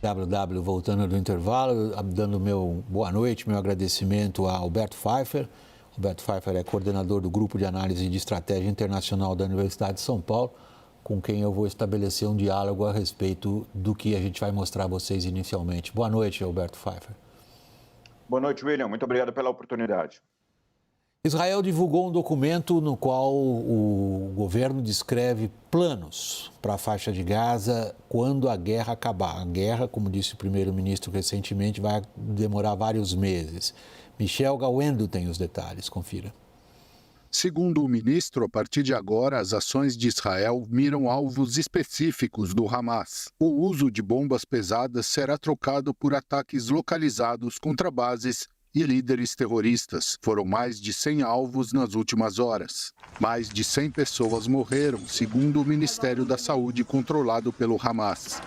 WW voltando do intervalo, dando meu boa noite, meu agradecimento a Alberto Pfeiffer. Alberto Pfeiffer é coordenador do Grupo de Análise de Estratégia Internacional da Universidade de São Paulo, com quem eu vou estabelecer um diálogo a respeito do que a gente vai mostrar a vocês inicialmente. Boa noite, Alberto Pfeiffer. Boa noite, William. Muito obrigado pela oportunidade. Israel divulgou um documento no qual o governo descreve planos para a faixa de Gaza quando a guerra acabar. A guerra, como disse o primeiro-ministro recentemente, vai demorar vários meses. Michel Gawendo tem os detalhes, confira. Segundo o ministro, a partir de agora, as ações de Israel miram alvos específicos do Hamas. O uso de bombas pesadas será trocado por ataques localizados contra bases e líderes terroristas. Foram mais de 100 alvos nas últimas horas. Mais de 100 pessoas morreram, segundo o Ministério da Saúde controlado pelo Hamas.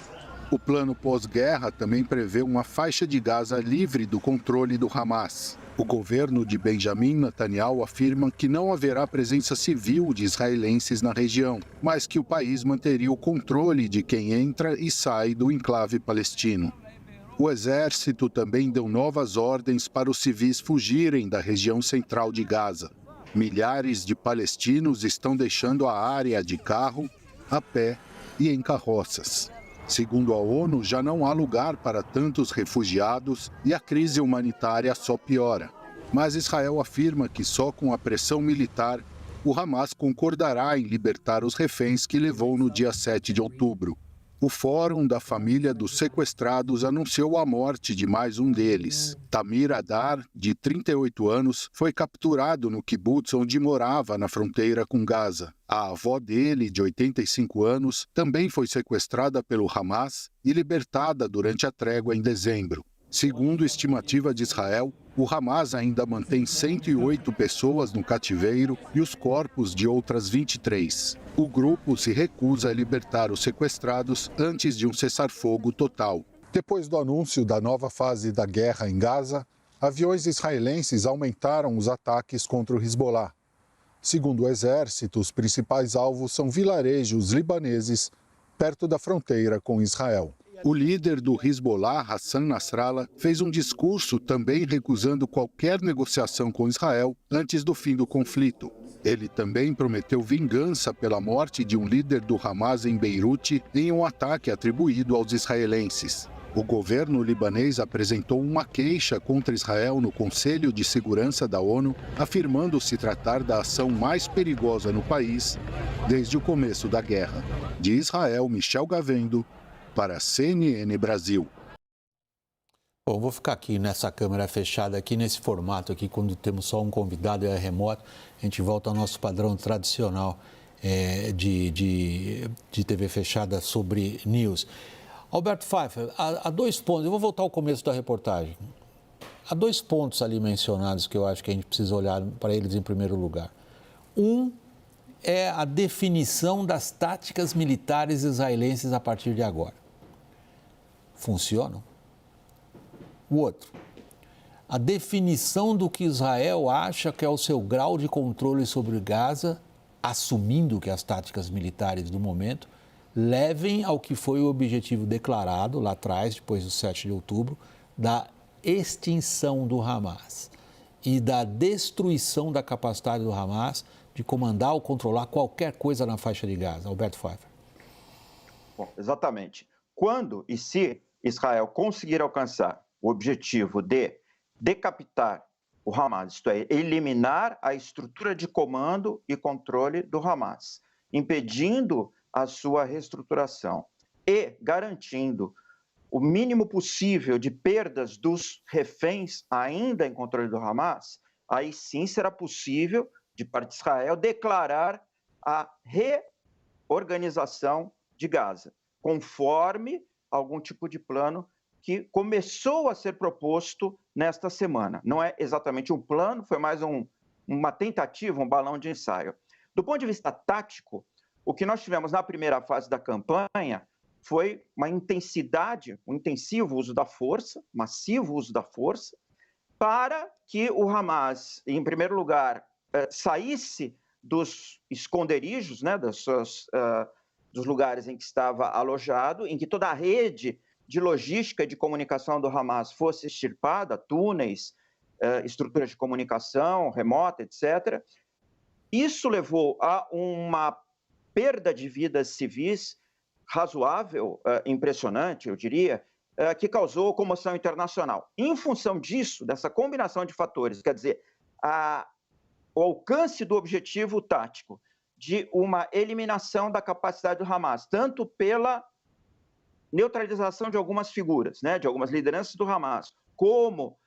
O plano pós-guerra também prevê uma faixa de Gaza livre do controle do Hamas. O governo de Benjamin Netanyahu afirma que não haverá presença civil de israelenses na região, mas que o país manteria o controle de quem entra e sai do enclave palestino. O exército também deu novas ordens para os civis fugirem da região central de Gaza. Milhares de palestinos estão deixando a área de carro, a pé e em carroças. Segundo a ONU, já não há lugar para tantos refugiados e a crise humanitária só piora. Mas Israel afirma que só com a pressão militar, o Hamas concordará em libertar os reféns que levou no dia 7 de outubro. O Fórum da Família dos Sequestrados anunciou a morte de mais um deles. Tamir Adar, de 38 anos, foi capturado no kibbutz onde morava na fronteira com Gaza. A avó dele, de 85 anos, também foi sequestrada pelo Hamas e libertada durante a trégua em dezembro. Segundo estimativa de Israel, o Hamas ainda mantém 108 pessoas no cativeiro e os corpos de outras 23. O grupo se recusa a libertar os sequestrados antes de um cessar-fogo total. Depois do anúncio da nova fase da guerra em Gaza, aviões israelenses aumentaram os ataques contra o Hezbollah. Segundo o exército, os principais alvos são vilarejos libaneses perto da fronteira com Israel. O líder do Hezbollah, Hassan Nasrallah, fez um discurso também recusando qualquer negociação com Israel antes do fim do conflito. Ele também prometeu vingança pela morte de um líder do Hamas em Beirute em um ataque atribuído aos israelenses. O governo libanês apresentou uma queixa contra Israel no Conselho de Segurança da ONU, afirmando se tratar da ação mais perigosa no país desde o começo da guerra. De Israel, Michel Gawendo, para a CNN Brasil. Bom, vou ficar aqui nessa câmera fechada, aqui nesse formato aqui, quando temos só um convidado e é remoto, a gente volta ao nosso padrão tradicional de TV fechada sobre news. Alberto Pfeiffer, há 2 pontos, eu vou voltar ao começo da reportagem. Há 2 pontos ali mencionados que eu acho que a gente precisa olhar para eles em primeiro lugar. Um é a definição das táticas militares israelenses a partir de agora. Funcionam? O outro, a definição do que Israel acha que é o seu grau de controle sobre Gaza, assumindo que as táticas militares do momento levem ao que foi o objetivo declarado lá atrás, depois do 7 de outubro, da extinção do Hamas e da destruição da capacidade do Hamas de comandar ou controlar qualquer coisa na faixa de Gaza. Alberto Pfeiffer. Bom, exatamente. Quando e se Israel conseguir alcançar o objetivo de decapitar o Hamas, isto é, eliminar a estrutura de comando e controle do Hamas, impedindo a sua reestruturação e garantindo o mínimo possível de perdas dos reféns ainda em controle do Hamas, aí sim será possível, de parte de Israel, declarar a reorganização de Gaza, conforme algum tipo de plano que começou a ser proposto nesta semana. Não é exatamente um plano, foi mais uma tentativa, um balão de ensaio. Do ponto de vista tático, o que nós tivemos na primeira fase da campanha foi uma intensidade, um intensivo uso da força, massivo uso da força, para que o Hamas, em primeiro lugar, saísse dos esconderijos, né, dos lugares em que estava alojado, em que toda a rede de logística e de comunicação do Hamas fosse extirpada, túneis, estruturas de comunicação remota, etc., isso levou a uma perda de vidas civis razoável, impressionante, eu diria, que causou comoção internacional. Em função disso, dessa combinação de fatores, quer dizer, o alcance do objetivo tático de uma eliminação da capacidade do Hamas, tanto pela neutralização de algumas figuras, né, de algumas lideranças do Hamas, como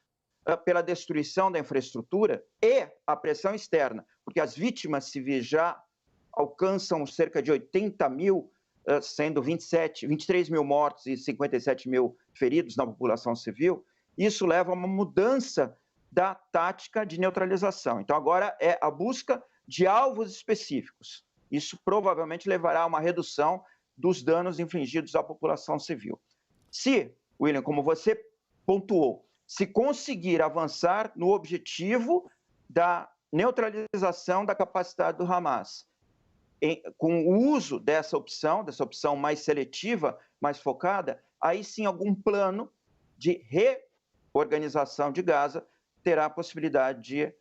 pela destruição da infraestrutura e a pressão externa, porque as vítimas civis já alcançam cerca de 80 mil, sendo 23 mil mortos e 57 mil feridos na população civil, isso leva a uma mudança da tática de neutralização. Então, agora é a busca de alvos específicos. Isso provavelmente levará a uma redução dos danos infligidos à população civil. Se, William, como você pontuou, se conseguir avançar no objetivo da neutralização da capacidade do Hamas, com o uso dessa opção mais seletiva, mais focada, aí sim algum plano de reorganização de Gaza terá a possibilidade de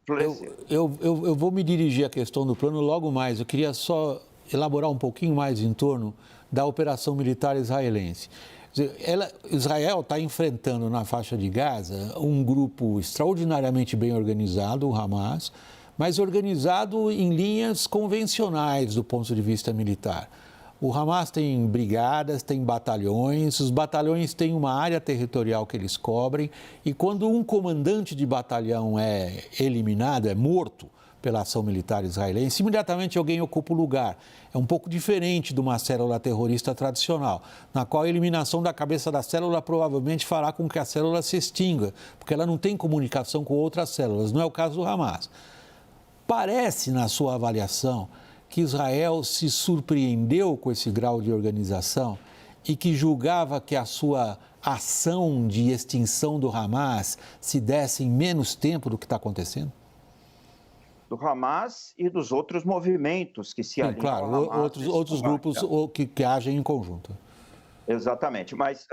florescer. Eu vou me dirigir à questão do plano logo mais. Eu queria só elaborar um pouquinho mais em torno da operação militar israelense. Israel está enfrentando na faixa de Gaza um grupo extraordinariamente bem organizado, o Hamas, mas organizado em linhas convencionais do ponto de vista militar. O Hamas tem brigadas, tem batalhões, os batalhões têm uma área territorial que eles cobrem, e quando um comandante de batalhão é eliminado, é morto pela ação militar israelense, imediatamente alguém ocupa o lugar. É um pouco diferente de uma célula terrorista tradicional, na qual a eliminação da cabeça da célula provavelmente fará com que a célula se extinga, porque ela não tem comunicação com outras células. Não é o caso do Hamas. Parece, na sua avaliação, que Israel se surpreendeu com esse grau de organização e que julgava que a sua ação de extinção do Hamas se desse em menos tempo do que está acontecendo? Do Hamas e dos outros movimentos que se alinham claro, ao Hamas, outros grupos que agem em conjunto. Exatamente, mas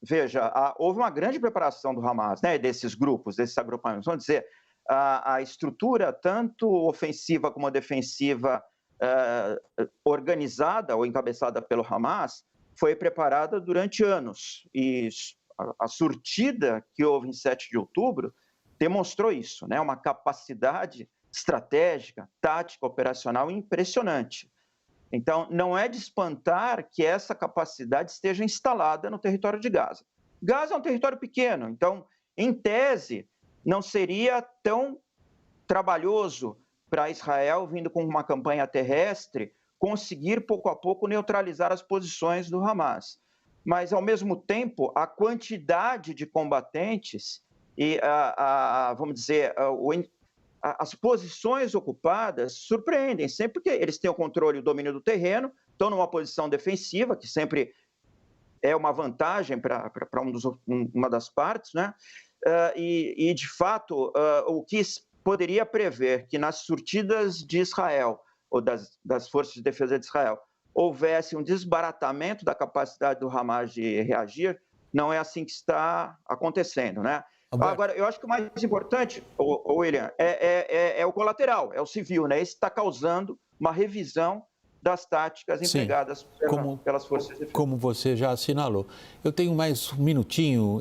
veja, houve uma grande preparação do Hamas, né, desses grupos, desses agrupamentos. Vamos dizer, a estrutura, tanto ofensiva como defensiva, organizada ou encabeçada pelo Hamas, foi preparada durante anos. E a surtida que houve em 7 de outubro demonstrou isso, né? Uma capacidade estratégica, tática, operacional impressionante. Então, não é de espantar que essa capacidade esteja instalada no território de Gaza. Gaza é um território pequeno, então, em tese, não seria tão trabalhoso para Israel, vindo com uma campanha terrestre, conseguir pouco a pouco neutralizar as posições do Hamas. Mas, ao mesmo tempo, a quantidade de combatentes e, vamos dizer, as posições ocupadas surpreendem, sempre porque eles têm o controle e o domínio do terreno, estão numa posição defensiva, que sempre é uma vantagem para uma das partes, né? E, de fato, o que poderia prever que nas surtidas de Israel, ou das forças de defesa de Israel, houvesse um desbaratamento da capacidade do Hamas de reagir, não é assim que está acontecendo, né? Agora, eu acho que o mais importante, William, é o colateral, é o civil, né? Esse está causando uma revisão das táticas empregadas pelas forças de defesa. Como você já assinalou. Eu tenho mais um minutinho,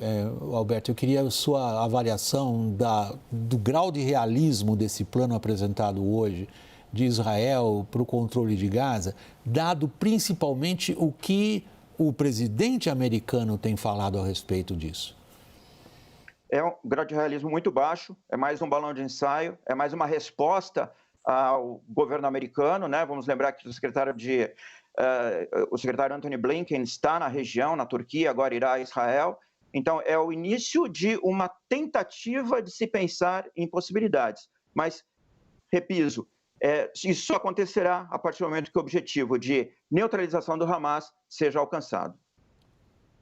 Alberto, eu queria a sua avaliação do grau de realismo desse plano apresentado hoje de Israel para o controle de Gaza, dado principalmente o que o presidente americano tem falado a respeito disso. É um grau de realismo muito baixo, é mais um balão de ensaio, é mais uma resposta ao governo americano, né? Vamos lembrar que o secretário Antony Blinken está na região, na Turquia, agora irá a Israel. Então, é o início de uma tentativa de se pensar em possibilidades. Mas, repito, isso acontecerá a partir do momento que o objetivo de neutralização do Hamas seja alcançado.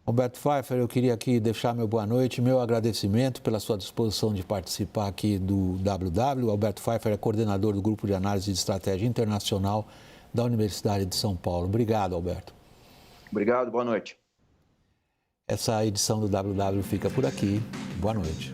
Alberto Pfeiffer, eu queria aqui deixar meu boa noite, meu agradecimento pela sua disposição de participar aqui do WW. Alberto Pfeiffer é coordenador do Grupo de Análise de Estratégia Internacional da Universidade de São Paulo. Obrigado, Alberto. Obrigado, boa noite. Essa edição do WW fica por aqui. Boa noite.